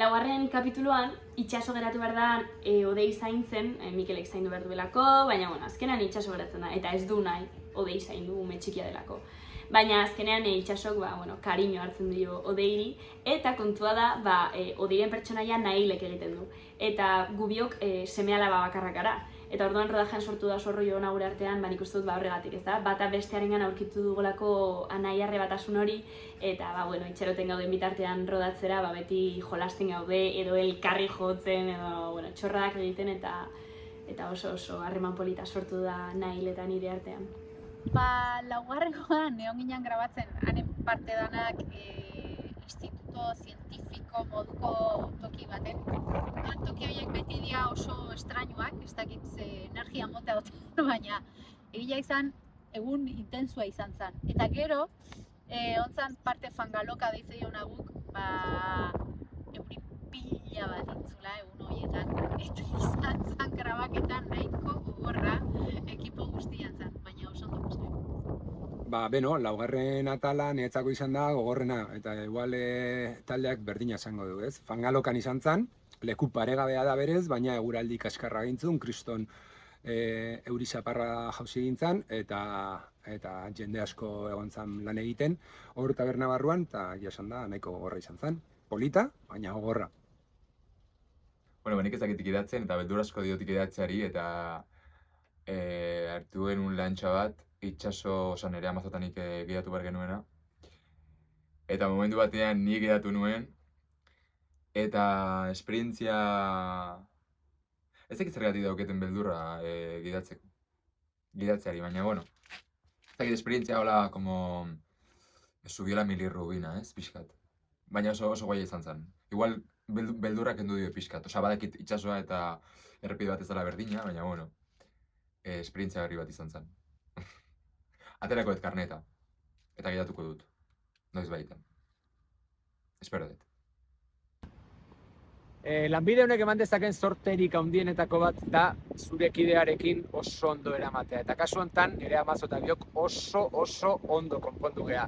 Laugarren kapituluan, itxaso geratu behar da odei zaintzen, Mikelek zaindu behar duelako, baina azkenean itxaso geratzen da, eta ez du nahi odei zaindu ume txikia delako. Baina azkenean itxasok kariño hartzen dio odeiri, eta kontua da odeiren pertsonaia Nailek egiten du. Eta gubiok seme-alaba bakarrak gara. Eta orduan rodajean sortu da zorro ona gure artean, nik uste dut horregatik, ez da? Bata bestearengan aurkitu dugulako anai-arre batasun hori, eta itxaroten gauden bitartean rodatzera, beti jolasten gaude, edo elkarri jotzen, edo txorrak egiten, eta oso harreman polita sortu da Nail eta nire artean. Laugarrengoan egon ginen grabatzen, hanen parte danak instituto zientifiko moduko toki baten. Toki horiek beti dira oso estrainuak, ez dakit energia mota dut, baina egia izan egun intensua izan zen. Eta gero, ontzan parte fangaloka deitzeiona guk, euri pila bat intzula egun horietan. Eta izan zen grabaketan nahiko gogorra ekipo guztian zen, baina oso ondo guztiak. Laugarren atala niretzako izan da gogorrena, eta igual taldeak berdina esango du, ez? Fangalokan izan zen, leku paregabea da berez, baina eguraldi kaskarra gintzun, kriston euri zaparra jauzi gintzen, eta jende asko egon zen lan egiten, hor taberna barruan, eta esan da nahiko gogorra izan zen. Polita, baina gogorra. Nik ez dakitik idatzen, eta beldur asko diotik idatzeari, eta hartu genuen lantxa bat, itxaso nire amazotanik gidatu behar genuena. Eta momentu batean nik gidatu nuen, eta esperientzia... Ez dakit zergatik dauketen beldurra gidatzeari, baina, ez dakit esperientzia hola, como... Subiola milirrubina, ez, pixkat. Baina oso guai izan zen. Igual, beldurrak kendu dio pixkat. Badakit itxasoa eta errepide bat ez dela berdina, baina, esperientzia berri bat izan zen. Aterako dut karneta, eta gidatuko dut, noiz baiten. Espero dut. Lanbide honek eman dezaken zorterik handienetako bat da zure kidearekin oso ondo eramatea. Eta kasu honetan, nire Amazo eta biok oso ondo konpondu geha.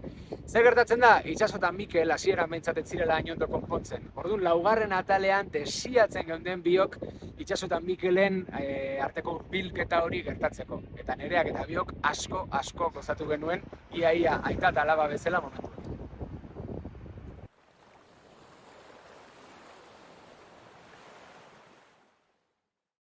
Zer gertatzen da, Itxaso eta Mikel hasieran behintzat ez zirela hain ondo konpontzen. Orduan, laugarren atalean desiatzen geunden biok Itxaso eta Mikelen arteko hurbilketa hori gertatzeko. Eta nireak eta biok asko gozatu genuen, ia aita eta alaba bezala momentu.